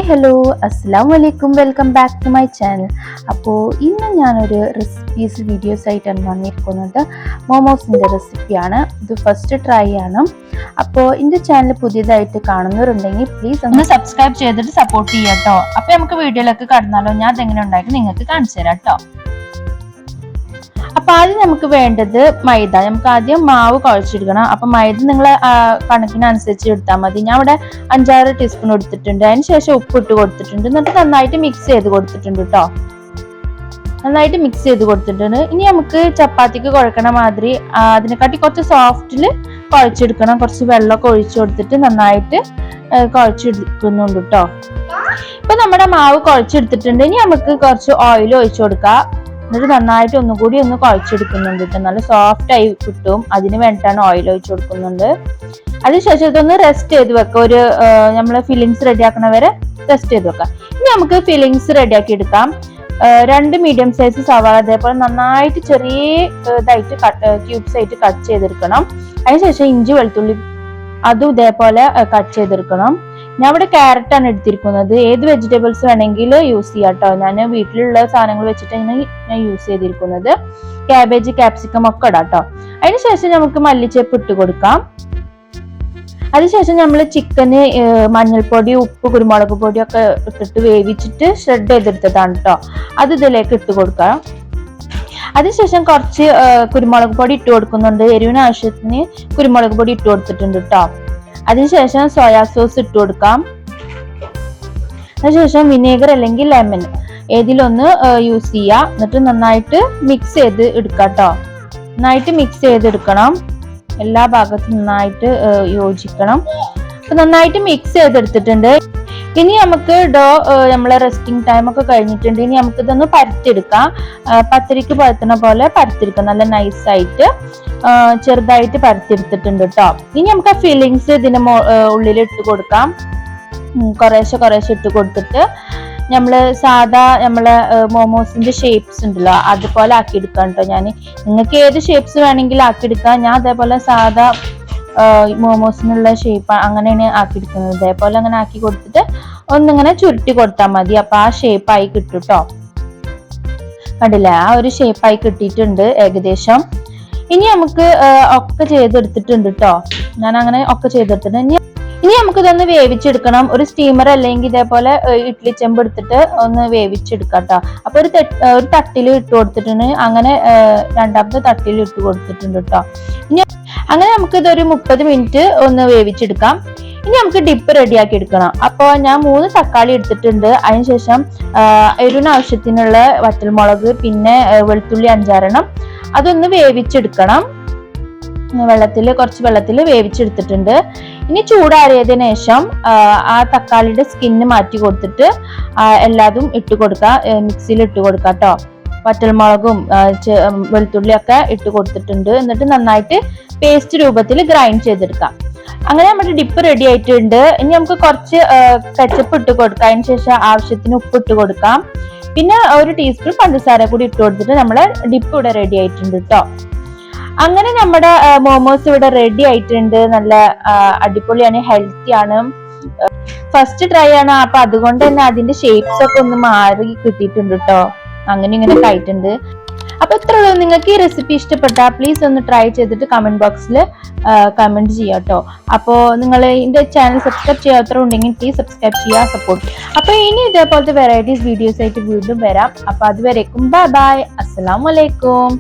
Hello അസ്സലാമലൈക്കും, welcome back to my channel. അപ്പോൾ ഇന്ന് ഞാനൊരു റെസിപ്പീസ് വീഡിയോസ് ആയിട്ടാണ് വന്നിരിക്കുന്നത്. മോമോസിൻ്റെ റെസിപ്പിയാണ്. ഇത് ഫസ്റ്റ് ട്രൈ ആണ്. അപ്പോൾ എൻ്റെ ചാനൽ പുതിയതായിട്ട് കാണുന്നവരുണ്ടെങ്കിൽ പ്ലീസ് ഒന്ന് സബ്സ്ക്രൈബ് ചെയ്തിട്ട് സപ്പോർട്ട് ചെയ്യാം കേട്ടോ. അപ്പോൾ നമുക്ക് വീഡിയോയിലൊക്കെ കടന്നാലോ. ഞാൻ അതെങ്ങനെ ഉണ്ടാക്കി നിങ്ങൾക്ക് കാണിച്ചു തരാം കേട്ടോ. അപ്പൊ ആദ്യം നമുക്ക് വേണ്ടത് മൈദ. നമുക്ക് ആദ്യം മാവ് കുഴച്ചെടുക്കണം. അപ്പൊ മൈദ നിങ്ങൾ കണക്കിനനുസരിച്ച് എടുത്താൽ മതി. ഞാൻ ഇവിടെ 5-6 ടീസ്പൂൺ എടുത്തിട്ടുണ്ട്. അതിന് ശേഷം ഉപ്പ് ഇട്ട് കൊടുത്തിട്ടുണ്ട്. എന്നിട്ട് നന്നായിട്ട് മിക്സ് ചെയ്ത് കൊടുത്തിട്ടുണ്ട് കേട്ടോ. നന്നായിട്ട് മിക്സ് ചെയ്ത് കൊടുത്തിട്ടുണ്ട്. ഇനി നമുക്ക് ചപ്പാത്തിക്ക് കുഴക്കണ മാതിരി അതിനെക്കാട്ടി കുറച്ച് സോഫ്റ്റില് കുഴച്ചെടുക്കണം. കുറച്ച് വെള്ളമൊക്കെ ഒഴിച്ചു കൊടുത്തിട്ട് നന്നായിട്ട് കുഴച്ചെടുക്കുന്നുണ്ട് കേട്ടോ. ഇപ്പൊ നമ്മുടെ മാവ് കുഴച്ചെടുത്തിട്ടുണ്ട്. ഇനി നമുക്ക് കുറച്ച് ഓയിൽ ഒഴിച്ചു കൊടുക്കാം. എന്നിട്ട് നന്നായിട്ട് ഒന്നുകൂടി ഒന്ന് കുഴച്ചെടുക്കുന്നുണ്ട് കേട്ടോ. നല്ല സോഫ്റ്റ് ആയി കിട്ടും. അതിന് വേണ്ടിയിട്ടാണ് ഓയിൽ ഒഴിച്ചു കൊടുക്കുന്നുണ്ട്. അതിനുശേഷം ഇതൊന്ന് റെസ്റ്റ് ചെയ്ത് വെക്കാം. ഒരു നമ്മള് ഫില്ലിങ്സ് റെഡിയാക്കണ വരെ റെസ്റ്റ് ചെയ്ത് വെക്കാം. ഇനി നമുക്ക് ഫില്ലിങ്സ് റെഡിയാക്കി എടുക്കാം. 2 മീഡിയം സൈസ് സവാള അതേപോലെ നന്നായിട്ട് ചെറിയ ഇതായിട്ട് ക്യൂബ്സ് ആയിട്ട് കട്ട് ചെയ്തെടുക്കണം. അതിനുശേഷം ഇഞ്ചി വെളുത്തുള്ളി അതും ഇതേപോലെ കട്ട് ചെയ്തെടുക്കണം. ഞാൻ ഇവിടെ ക്യാരറ്റ് ആണ് എടുത്തിരിക്കുന്നത്. ഏത് വെജിറ്റബിൾസ് വേണമെങ്കിൽ യൂസ് ചെയ്യാം കേട്ടോ. ഞാൻ വീട്ടിലുള്ള സാധനങ്ങൾ വെച്ചിട്ടാണ് ഞാൻ യൂസ് ചെയ്തിരിക്കുന്നത്. ക്യാബേജ്, ക്യാപ്സിക്കം ഒക്കെ ഇടാം കേട്ടോ. അതിനുശേഷം നമുക്ക് മല്ലിച്ചപ്പ് ഇട്ട് കൊടുക്കാം. അതിനുശേഷം നമ്മൾ ചിക്കന് മഞ്ഞൾപ്പൊടി, ഉപ്പ്, കുരുമുളക് പൊടി ഒക്കെ ഇട്ടിട്ട് വേവിച്ചിട്ട് ഷ്രെഡ് ചെയ്തെടുത്തതാണ് കേട്ടോ. അത് ഇതിലേക്ക് ഇട്ട് കൊടുക്കാം. അതിനുശേഷം കുറച്ച് കുരുമുളക് പൊടി ഇട്ട് കൊടുക്കുന്നുണ്ട്. എരിവിന് ആവശ്യത്തിന് കുരുമുളക് പൊടി ഇട്ട് കൊടുത്തിട്ടുണ്ട് കേട്ടോ. അതിനുശേഷം സോയാ സോസ് ഇട്ട് കൊടുക്കാം. അതിനുശേഷം വിനേഗർ അല്ലെങ്കിൽ ലെമൺ ഏതിലൊന്ന് യൂസ് ചെയ്യാം. എന്നിട്ട് നന്നായിട്ട് മിക്സ് ചെയ്ത് എടുക്കാം കേട്ടോ. നന്നായിട്ട് മിക്സ് ചെയ്തെടുക്കണം. എല്ലാ ഭാഗത്തും നന്നായിട്ട് യോജിക്കണം. അപ്പൊ നന്നായിട്ട് മിക്സ് ചെയ്തെടുത്തിട്ടുണ്ട്. ഇനി നമുക്ക് നമ്മളെ റെസ്റ്റിംഗ് ടൈം ഒക്കെ കഴിഞ്ഞിട്ടുണ്ട്. ഇനി നമുക്ക് ഇതൊന്ന് പരത്തിയെടുക്കാം. പത്തിരിക്ക് പരത്തുന്ന പോലെ പരത്തിയെടുക്കാം. നല്ല നൈസായിട്ട് ചെറുതായിട്ട് പരത്തിയെടുത്തിട്ടുണ്ട് കേട്ടോ. ഇനി നമുക്ക് ആ ഫില്ലിങ്സ് ഇതിന്റെ ഉള്ളിൽ ഇട്ട് കൊടുക്കാം. കുറേശ്ശെ ഇട്ട് കൊടുത്തിട്ട് നമ്മള് സാധാ നമ്മളെ മോമോസിന്റെ ഷേപ്സ് ഉണ്ടല്ലോ അതുപോലെ ആക്കിയെടുക്കാം കേട്ടോ. നിങ്ങൾക്ക് ഏത് ഷേപ്സ് വേണമെങ്കിലും ആക്കിയെടുക്കാം. ഞാൻ അതേപോലെ സാധാ മോമോസിനുള്ള ഷേപ്പ് അങ്ങനെയാണ് ആക്കിയെടുക്കുന്നത്. ഇതേപോലെ അങ്ങനെ ആക്കി കൊടുത്തിട്ട് ഒന്നിങ്ങനെ ചുരുട്ടി കൊടുത്താൽ മതി. അപ്പൊ ആ ഷേപ്പായി കിട്ടും കേട്ടോ. കണ്ടില്ലേ, ആ ഒരു ഷേപ്പായി കിട്ടിയിട്ടുണ്ട് ഏകദേശം. ഇനി നമുക്ക് ഒക്കെ ചെയ്തെടുത്തിട്ടുണ്ട് കേട്ടോ. ഞാൻ അങ്ങനെ ഒക്കെ ചെയ്തെടുത്തിട്ടുണ്ട്. ഇനി നമുക്ക് ഇതൊന്ന് വേവിച്ചെടുക്കണം. ഒരു സ്റ്റീമർ അല്ലെങ്കിൽ ഇതേപോലെ ഇഡ്ലി ചെമ്പ് എടുത്തിട്ട് ഒന്ന് വേവിച്ചെടുക്കാം കേട്ടോ. അപ്പൊ ഒരു തട്ടിൽ ഇട്ട് കൊടുത്തിട്ടുണ്ട്. അങ്ങനെ രണ്ടാമത്തെ തട്ടിൽ ഇട്ട് കൊടുത്തിട്ടുണ്ട് കേട്ടോ. ഇനി അങ്ങനെ നമുക്ക് ഇതൊരു 30 മിനിറ്റ് ഒന്ന് വേവിച്ചെടുക്കാം. ഇനി നമുക്ക് ഡിപ്പ് റെഡിയാക്കി എടുക്കണം. അപ്പോൾ ഞാൻ 3 തക്കാളി എടുത്തിട്ടുണ്ട്. അതിനുശേഷം എരിവിന് ആവശ്യത്തിനുള്ള വറ്റൽമുളക്, പിന്നെ വെളുത്തുള്ളി 5-6 അതൊന്ന് വേവിച്ചെടുക്കണം. കുറച്ച് വെള്ളത്തിൽ വേവിച്ചെടുത്തിട്ടുണ്ട്. ഇനി ചൂടാറിയതിനു ശേഷം ആ തക്കാളിയുടെ സ്കിന്ന് മാറ്റി കൊടുത്തിട്ട് എല്ലാതും ഇട്ട് കൊടുക്കാം. മിക്സിയിൽ ഇട്ട് കൊടുക്കാം കേട്ടോ. വറ്റൽമുളകും വെളുത്തുള്ളി ഒക്കെ ഇട്ട് കൊടുത്തിട്ടുണ്ട്. എന്നിട്ട് നന്നായിട്ട് പേസ്റ്റ് രൂപത്തിൽ ഗ്രൈൻഡ് ചെയ്തെടുക്കാം. അങ്ങനെ നമ്മുടെ ഡിപ്പ് റെഡി ആയിട്ടുണ്ട്. ഇനി നമുക്ക് കുറച്ച് കെച്ചപ്പ് ഇട്ട് കൊടുക്കാം. അതിന് ശേഷം ആവശ്യത്തിന് ഉപ്പ് ഇട്ട് കൊടുക്കാം. പിന്നെ 1 ടീസ്പൂൺ പഞ്ചസാര കൂടി ഇട്ട് കൊടുത്തിട്ട് നമ്മുടെ ഡിപ്പ് ഇവിടെ റെഡി ആയിട്ടുണ്ട് കേട്ടോ. അങ്ങനെ നമ്മുടെ മോമോസ് ഇവിടെ റെഡി ആയിട്ടുണ്ട്. നല്ല അടിപൊളിയാണ്, ഹെൽത്തി ആണ്. ഫസ്റ്റ് ട്രൈ ആണ്. അപ്പൊ അതുകൊണ്ട് തന്നെ അതിന്റെ ഷേപ്സ് ഒക്കെ ഒന്ന് മാറി കിട്ടിയിട്ടുണ്ട് കേട്ടോ. അങ്ങനെ ഇങ്ങനെ ആയിട്ടുണ്ട്. അപ്പൊ ഇത്ര ഉള്ളൂ. നിങ്ങൾക്ക് ഈ റെസിപ്പി ഇഷ്ടപ്പെട്ടാൽ പ്ലീസ് ഒന്ന് ട്രൈ ചെയ്തിട്ട് കമന്റ് ബോക്സിൽ കമന്റ് ചെയ്യാം കേട്ടോ. അപ്പോൾ നിങ്ങൾ എന്റെ ചാനൽ സബ്സ്ക്രൈബ് ചെയ്യാത്തവരുണ്ടെങ്കിൽ പ്ലീസ് സബ്സ്ക്രൈബ് ചെയ്യുക, സപ്പോർട്ട്. അപ്പൊ ഇനി ഇതേപോലത്തെ വെറൈറ്റീസ് വീഡിയോസ് ആയിട്ട് വീണ്ടും വരാം. അപ്പൊ അതുവരേക്കും ബൈ ബൈ, അസ്സലാമു അലൈക്കും.